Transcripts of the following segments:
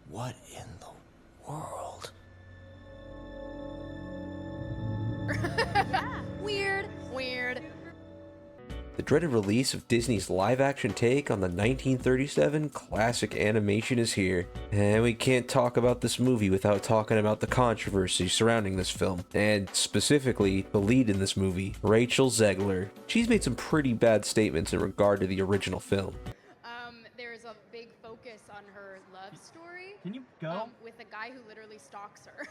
What in the world? Weird. The dreaded release of Disney's live-action take on the 1937 classic animation is here, and we can't talk about this movie without talking about the controversy surrounding this film, and specifically the lead in this movie, Rachel Zegler. She's made some pretty bad statements in regard to the original film. There's a big focus on her love story. Can you go? With a guy who literally stalks her.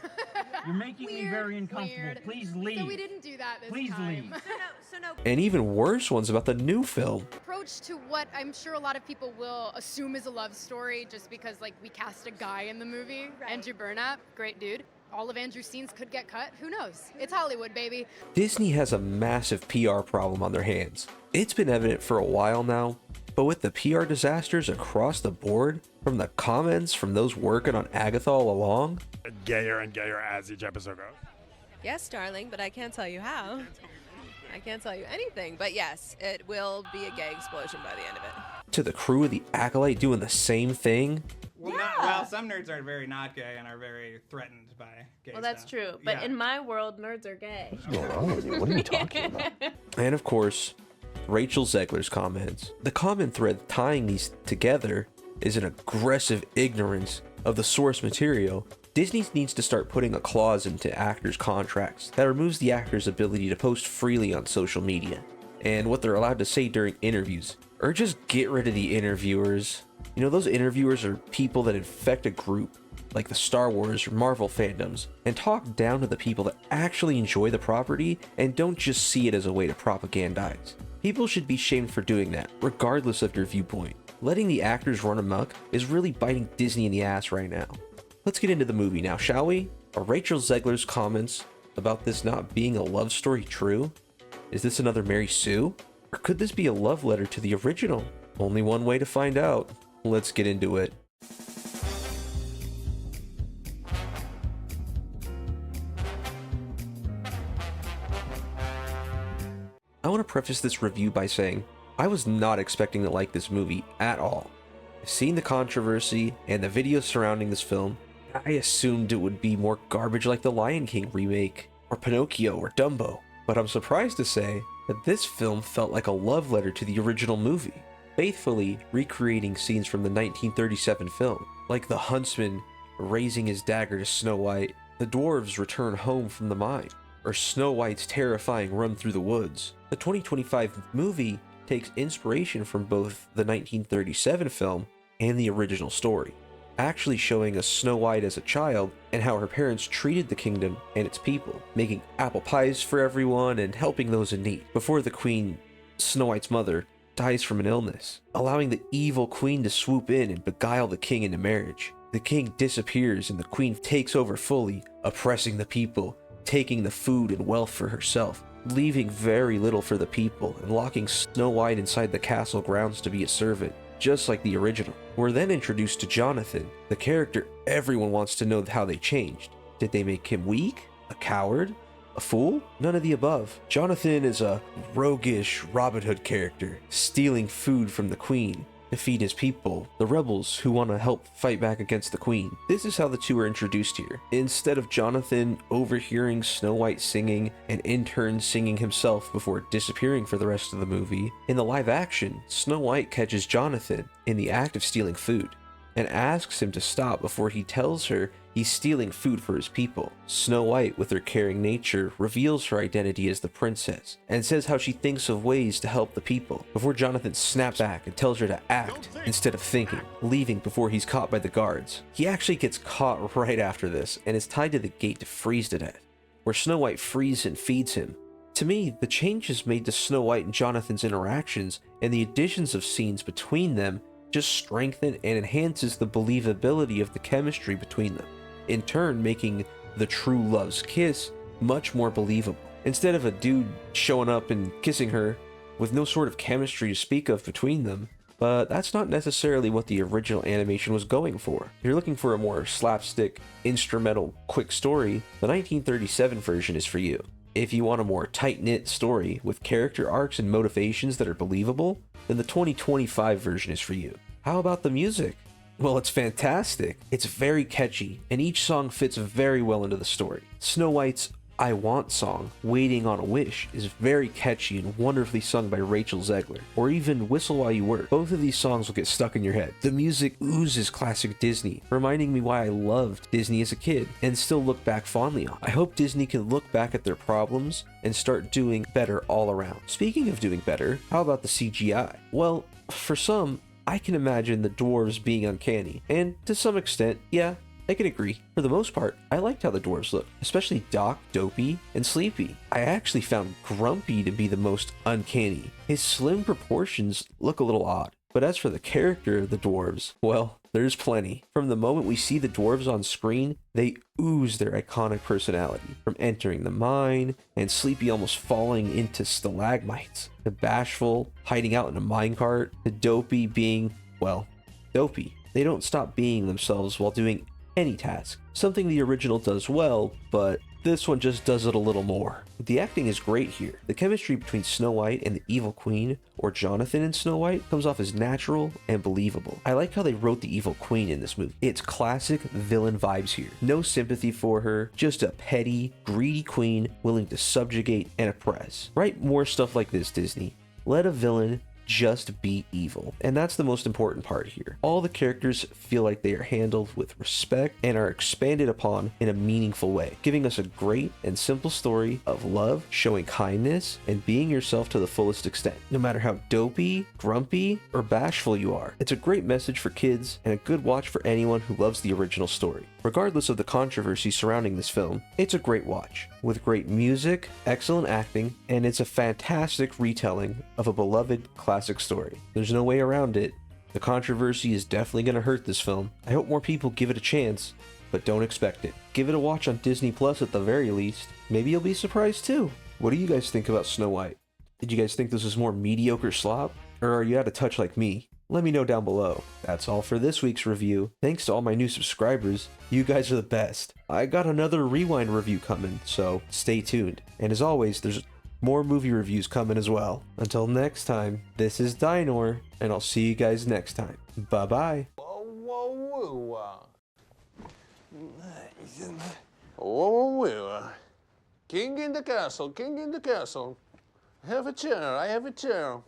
You're making me very uncomfortable. Weird. Please leave. So we didn't do that this Please time. leave. So no. And even worse ones about the new film. Approach to what I'm sure a lot of people will assume is a love story just because like we cast a guy in the movie. Right. Andrew Burnap, great dude. All of Andrew's scenes could get cut. Who knows? It's Hollywood, baby. Disney has a massive PR problem on their hands. It's been evident for a while now, but with the PR disasters across the board, from the comments from those working on Agatha all along, Gayer and gayer as each episode goes. Yes, darling, but I can't tell you how. I can't tell you anything, but yes, it will be a gay explosion by the end of it. to the crew of the Acolyte doing the same thing. Well, some nerds are very not gay and are very threatened by gay Well, that's stuff. true. But Yeah. in my world, nerds are gay. What's going on with you? What are you talking about? And of course, Rachel Zegler's comments. The common thread tying these together is an aggressive ignorance of the source material. Disney needs to start putting a clause into actors' contracts that removes the actors' ability to post freely on social media and what they're allowed to say during interviews, or just get rid of the interviewers. You know, those interviewers are people that infect a group like the Star Wars or Marvel fandoms and talk down to the people that actually enjoy the property and don't just see it as a way to propagandize. People should be shamed for doing that, regardless of your viewpoint. Letting the actors run amok is really biting Disney in the ass right now. Let's get into the movie now, shall we? Are Rachel Zegler's comments about this not being a love story true? Is this another Mary Sue? Or could this be a love letter to the original? Only one way to find out. Let's get into it. I want to preface this review by saying, I was not expecting to like this movie at all. I've seen the controversy and the videos surrounding this film. I assumed it would be more garbage like the Lion King remake, or Pinocchio, or Dumbo. But I'm surprised to say that this film felt like a love letter to the original movie, faithfully recreating scenes from the 1937 film, like the huntsman raising his dagger to Snow White, the dwarves return home from the mine, or Snow White's terrifying run through the woods. The 2025 movie takes inspiration from both the 1937 film and the original story, actually showing us Snow White as a child and how her parents treated the kingdom and its people, making apple pies for everyone and helping those in need, before the queen, Snow White's mother, dies from an illness, allowing the evil queen to swoop in and beguile the king into marriage. The king disappears and the queen takes over fully, oppressing the people, taking the food and wealth for herself, leaving very little for the people, and locking Snow White inside the castle grounds to be a servant, just like the original. We're then introduced to Jonathan, the character everyone wants to know how they changed. Did they make him weak? A coward? A fool? None of the above. Jonathan is a roguish Robin Hood character, stealing food from the queen to feed his people, the rebels who want to help fight back against the queen. This is how the two are introduced here. Instead of Jonathan overhearing Snow White singing and in turn singing himself before disappearing for the rest of the movie, in the live action, Snow White catches Jonathan in the act of stealing food and asks him to stop before he tells her he's stealing food for his people. Snow White, with her caring nature, reveals her identity as the princess and says how she thinks of ways to help the people, before Jonathan snaps back and tells her to act instead of thinking, leaving before he's caught by the guards. He actually gets caught right after this and is tied to the gate to freeze to death, where Snow White frees and feeds him. To me, the changes made to Snow White and Jonathan's interactions and the additions of scenes between them just strengthen and enhances the believability of the chemistry between them, in turn making the true love's kiss much more believable. Instead of a dude showing up and kissing her with no sort of chemistry to speak of between them. But that's not necessarily what the original animation was going for. If you're looking for a more slapstick, instrumental, quick story, the 1937 version is for you. If you want a more tight-knit story with character arcs and motivations that are believable, then the 2025 version is for you. How about the music? Well, it's fantastic. It's very catchy, and each song fits very well into the story. Snow White's I Want song, Waiting on a Wish, is very catchy and wonderfully sung by Rachel Zegler, or even Whistle While You Work. Both of these songs will get stuck in your head. The music oozes classic Disney, reminding me why I loved Disney as a kid and still look back fondly on. I hope Disney can look back at their problems and start doing better all around. Speaking of doing better, how about the CGI? Well, for some, I can imagine the dwarves being uncanny, and to some extent, yeah, I can agree. For the most part, I liked how the dwarves looked, especially Doc, Dopey, and Sleepy. I actually found Grumpy to be the most uncanny. His slim proportions look a little odd. But as for the character of the dwarves, well, there's plenty. From the moment we see the dwarves on screen, they ooze their iconic personality. From entering the mine, and Sleepy almost falling into stalagmites, to Bashful hiding out in a minecart, to Dopey being, well, Dopey. They don't stop being themselves while doing any task, something the original does well, but this one just does it a little more. The acting is great here. The chemistry between Snow White and the Evil Queen, or Jonathan and Snow White, comes off as natural and believable. I like how they wrote the Evil Queen in this movie. It's classic villain vibes here. No sympathy for her, just a petty, greedy queen willing to subjugate and oppress. Write more stuff like this, Disney. Let a villain just be evil. And that's the most important part here. All the characters feel like they are handled with respect and are expanded upon in a meaningful way, giving us a great and simple story of love, showing kindness, and being yourself to the fullest extent, no matter how dopey, grumpy, or bashful you are. It's a great message for kids and a good watch for anyone who loves the original story. Regardless of the controversy surrounding this film, it's a great watch, with great music, excellent acting, and it's a fantastic retelling of a beloved classic story. There's no way around it. The controversy is definitely going to hurt this film. I hope more people give it a chance, but don't expect it. Give it a watch on Disney Plus at the very least. Maybe you'll be surprised too. What do you guys think about Snow White? Did you guys think this was more mediocre slop? Or are you out of touch like me? Let me know down below. That's all for this week's review. Thanks to all my new subscribers. You guys are the best. I got another Rewind review coming, so stay tuned. And as always, there's more movie reviews coming as well. Until next time, this is Dinoaur, and I'll see you guys next time. Bye-bye. Whoa, whoa, whoa, whoa. King in the castle, king in the castle. I have a chair, I have a chair.